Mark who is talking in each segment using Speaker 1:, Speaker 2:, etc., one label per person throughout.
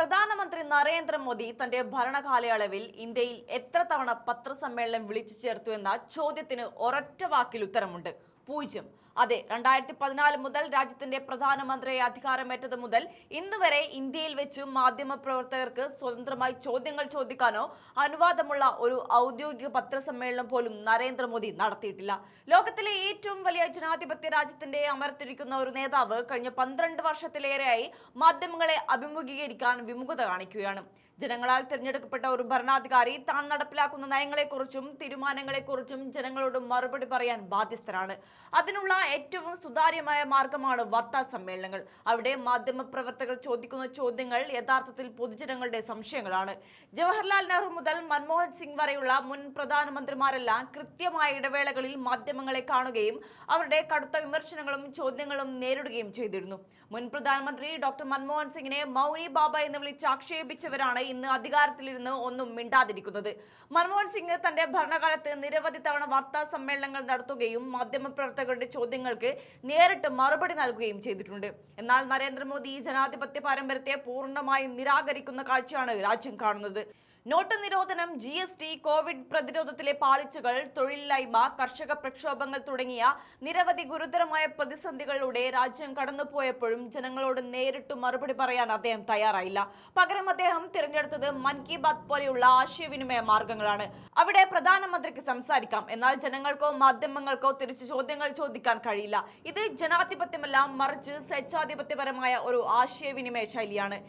Speaker 1: പ്രധാനമന്ത്രി നരേന്ദ്രമോദി തന്റെ ഭരണകാലയളവിൽ ഇന്ത്യയിൽ എത്ര തവണ പത്രസമ്മേളനം വിളിച്ചു ചേർത്തു എന്ന ചോദ്യത്തിന് ഒരൊറ്റ വാക്കിൽ ഉത്തരമുണ്ട്: 0. അതെ, 2014 മുതൽ രാജ്യത്തിന്റെ പ്രധാനമന്ത്രിയെ അധികാരമേറ്റത് മുതൽ ഇന്നുവരെ ഇന്ത്യയിൽ വെച്ച് മാധ്യമപ്രവർത്തകർക്ക് സ്വതന്ത്രമായി ചോദ്യങ്ങൾ ചോദിക്കാനോ അനുവാദമുള്ള ഒരു ഔദ്യോഗിക പത്രസമ്മേളനം പോലും നരേന്ദ്രമോദി നടത്തിയിട്ടില്ല. ലോകത്തിലെ ഏറ്റവും വലിയ ജനാധിപത്യ രാജ്യത്തിന്റെ അമർത്തിരിക്കുന്ന ഒരു നേതാവ് കഴിഞ്ഞ 12 വർഷത്തിലേറെയായി മാധ്യമങ്ങളെ അഭിമുഖീകരിക്കാൻ വിമുഖത കാണിക്കുകയാണ്. ജനങ്ങളാൽ തിരഞ്ഞെടുക്കപ്പെട്ട ഒരു ഭരണാധികാരി താൻ നടപ്പിലാക്കുന്ന നയങ്ങളെക്കുറിച്ചും തീരുമാനങ്ങളെക്കുറിച്ചും ജനങ്ങളോട് മറുപടി പറയാൻ ബാധ്യസ്ഥരാണ്. അതിനുള്ള ഏറ്റവും സുതാര്യമായ മാർഗമാണ് വാർത്താ സമ്മേളനങ്ങൾ. അവിടെ മാധ്യമപ്രവർത്തകർ ചോദിക്കുന്ന ചോദ്യങ്ങൾ യഥാർത്ഥത്തിൽ പൊതുജനങ്ങളുടെ സംശയങ്ങളാണ്. ജവഹർലാൽ നെഹ്റു മുതൽ മൻമോഹൻ സിംഗ് വരെയുള്ള മുൻ പ്രധാനമന്ത്രിമാരെല്ലാം കൃത്യമായ ഇടവേളകളിൽ മാധ്യമങ്ങളെ കാണുകയും അവരുടെ കടുത്ത വിമർശനങ്ങളും ചോദ്യങ്ങളും നേരിടുകയും ചെയ്തിരുന്നു. മുൻ പ്രധാനമന്ത്രി ഡോക്ടർ മൻമോഹൻ സിംഗിനെ മൗനി ബാബ എന്ന് വിളിച്ച് ആക്ഷേപിച്ചവരാണ് ഇന്ന് അധികാരത്തിലിരുന്ന് ഒന്നും മിണ്ടാതിരിക്കുന്നത്. മൻമോഹൻ സിംഗ് തന്റെ ഭരണകാലത്ത് നിരവധി തവണ വാർത്താ സമ്മേളനങ്ങൾ നടത്തുകയും മാധ്യമപ്രവർത്തകരുടെ ചോദ്യങ്ങൾക്ക് നേരിട്ട് മറുപടി നൽകുകയും ചെയ്തിട്ടുണ്ട്. എന്നാൽ നരേന്ദ്രമോദി ഈ ജനാധിപത്യ പാരമ്പര്യത്തെ പൂർണ്ണമായും നിരാകരിക്കുന്ന കാഴ്ചയാണ് രാജ്യം കാണുന്നത്. നോട്ട് നിരോധനം, GST, കോവിഡ് പ്രതിരോധത്തിലെ പാളിച്ചകൾ, തൊഴിലില്ലായ്മ, കർഷക പ്രക്ഷോഭങ്ങൾ തുടങ്ങിയ നിരവധി ഗുരുതരമായ പ്രതിസന്ധികളിലൂടെ രാജ്യം കടന്നുപോയപ്പോഴും ജനങ്ങളോട് നേരിട്ട് മറുപടി പറയാൻ അദ്ദേഹം തയ്യാറായില്ല. പകരം അദ്ദേഹം തിരഞ്ഞെടുത്തത് മൻ കി ബാത്ത് പോലെയുള്ള ആശയവിനിമയ മാർഗങ്ങളാണ്. അവിടെ പ്രധാനമന്ത്രിക്ക് സംസാരിക്കാം, എന്നാൽ ജനങ്ങൾക്കോ മാധ്യമങ്ങൾക്കോ തിരിച്ചു ചോദ്യങ്ങൾ ചോദിക്കാൻ കഴിയില്ല. ഇത് ജനാധിപത്യമല്ല, മറിച്ച് സ്വേച്ഛാധിപത്യപരമായ ഒരു ആശയവിനിമയ ശൈലിയാണ്.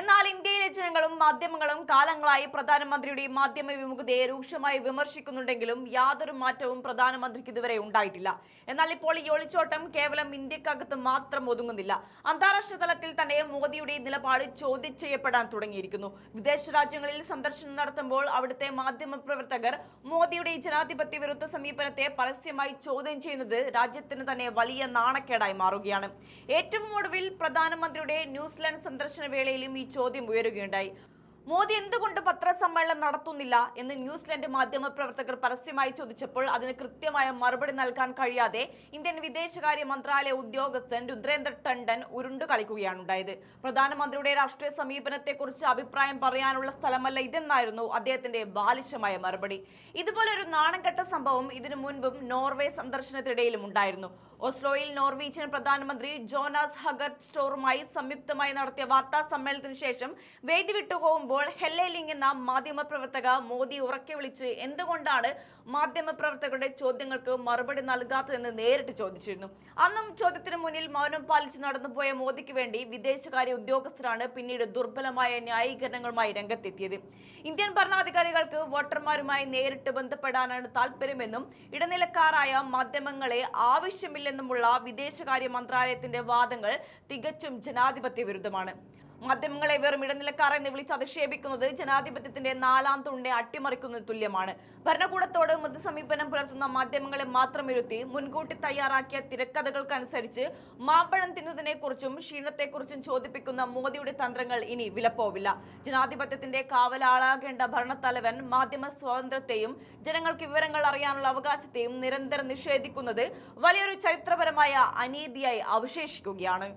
Speaker 1: എന്നാൽ ഇന്ത്യയിലെ ജനങ്ങളും മാധ്യമങ്ങളും കാലങ്ങളായി പ്രധാനമന്ത്രിയുടെ മാധ്യമ വിമുഖതയെ രൂക്ഷമായി വിമർശിക്കുന്നുണ്ടെങ്കിലും യാതൊരു മാറ്റവും പ്രധാനമന്ത്രിക്ക് ഇതുവരെ ഉണ്ടായിട്ടില്ല. എന്നാൽ ഇപ്പോൾ ഈ ഒളിച്ചോട്ടം കേവലം ഇന്ത്യക്കകത്ത് മാത്രം ഒതുങ്ങുന്നില്ല. അന്താരാഷ്ട്ര തലത്തിൽ തന്നെ മോദിയുടെ നിലപാട് ചോദ്യം ചെയ്യപ്പെടാൻ തുടങ്ങിയിരിക്കുന്നു. വിദേശ രാജ്യങ്ങളിൽ സന്ദർശനം നടത്തുമ്പോൾ അവിടുത്തെ മാധ്യമ പ്രവർത്തകർ മോദിയുടെ ജനാധിപത്യ വിരുദ്ധ സമീപനത്തെ പരസ്യമായി ചോദ്യം ചെയ്യുന്നത് രാജ്യത്തിന് തന്നെ വലിയ നാണക്കേടായി മാറുകയാണ്. ഏറ്റവും ഒടുവിൽ പ്രധാനമന്ത്രിയുടെ ന്യൂസിലാൻഡ് സന്ദർശന വേളയിലും ഈ ചോദ്യം ഉയരുകയുണ്ടായി. മോദി എന്തുകൊണ്ട് പത്രസമ്മേളനം നടത്തുന്നില്ല എന്ന് ന്യൂസിലൻഡ് മാധ്യമ പ്രവർത്തകർ പരസ്യമായി ചോദിച്ചപ്പോൾ അതിന് കൃത്യമായ മറുപടി നൽകാൻ കഴിയാതെ ഇന്ത്യൻ വിദേശകാര്യ മന്ത്രാലയ ഉദ്യോഗസ്ഥൻ രുദ്രേന്ദ്ര ടണ്ടൻ ഉരുണ്ടു കളിക്കുകയാണ് ഉണ്ടായത്. പ്രധാനമന്ത്രിയുടെ രാഷ്ട്രീയ സമീപനത്തെക്കുറിച്ച് അഭിപ്രായം പറയാനുള്ള സ്ഥലമല്ല ഇതെന്നായിരുന്നു അദ്ദേഹത്തിന്റെ ബാലിശമായ മറുപടി. ഇതുപോലൊരു നാണംകെട്ട സംഭവം ഇതിനു മുൻപും നോർവേ സന്ദർശനത്തിനിടയിലും ഉണ്ടായിരുന്നു. ഓസ്ലോയിൽ നോർവീജിയൻ പ്രധാനമന്ത്രി ജോനാസ് ഹഗർട്ട് സ്റ്റോറുമായി സംയുക്തമായി നടത്തിയ വാർത്താ സമ്മേളനത്തിന് ശേഷം വേദി വിട്ടുപോകുമ്പോൾ ഹെല്ലെ ലിങ് എന്ന മാധ്യമപ്രവർത്തക മോദി ഉറക്കെ വിളിച്ച് എന്തുകൊണ്ടാണ് മാധ്യമപ്രവർത്തകരുടെ ചോദ്യങ്ങൾക്ക് മറുപടി നൽകാത്തതെന്ന് നേരിട്ട് ചോദിച്ചിരുന്നു. അന്നും ചോദ്യത്തിന് മുന്നിൽ മൗനം പാലിച്ച് നടന്നുപോയ മോദിക്ക് വേണ്ടി വിദേശകാര്യ ഉദ്യോഗസ്ഥരാണ് പിന്നീട് ദുർബലമായ ന്യായീകരണങ്ങളുമായി രംഗത്തെത്തിയത്. ഇന്ത്യൻ ഭരണാധികാരികൾക്ക് വോട്ടർമാരുമായി നേരിട്ട് ബന്ധപ്പെടാനാണ് താല്പര്യമെന്നും ഇടനിലക്കാരായ മാധ്യമങ്ങളെ ആവശ്യമില്ലെന്നുമുള്ള വിദേശകാര്യ മന്ത്രാലയത്തിന്റെ വാദങ്ങൾ തികച്ചും ജനാധിപത്യ വിരുദ്ധമാണ്. മാധ്യമങ്ങളെ വെറും ഇടനിലക്കാർ എന്ന് വിളിച്ച് അധിക്ഷേപിക്കുന്നത് ജനാധിപത്യത്തിന്റെ 4ാം തൂണിനെ അട്ടിമറിക്കുന്നത് തുല്യമാണ്. ഭരണകൂടത്തോട് മൃദു സമീപനം പുലർത്തുന്ന മാധ്യമങ്ങളെ മാത്രം ഇരുത്തി മുൻകൂട്ടി തയ്യാറാക്കിയ തിരക്കഥകൾക്കനുസരിച്ച് മാമ്പഴം തിന്നുന്നതിനെക്കുറിച്ചും ക്ഷീണത്തെക്കുറിച്ചും ചോദിപ്പിക്കുന്ന മോദിയുടെ തന്ത്രങ്ങൾ ഇനി വിലപ്പോവില്ല. ജനാധിപത്യത്തിന്റെ കാവലാളാകേണ്ട ഭരണത്തലവൻ മാധ്യമ സ്വാതന്ത്ര്യത്തെയും ജനങ്ങൾക്ക് വിവരങ്ങൾ അറിയാനുള്ള അവകാശത്തെയും നിരന്തരം നിഷേധിക്കുന്നത് വലിയൊരു ചരിത്രപരമായ അനീതിയായി അവശേഷിക്കുകയാണ്.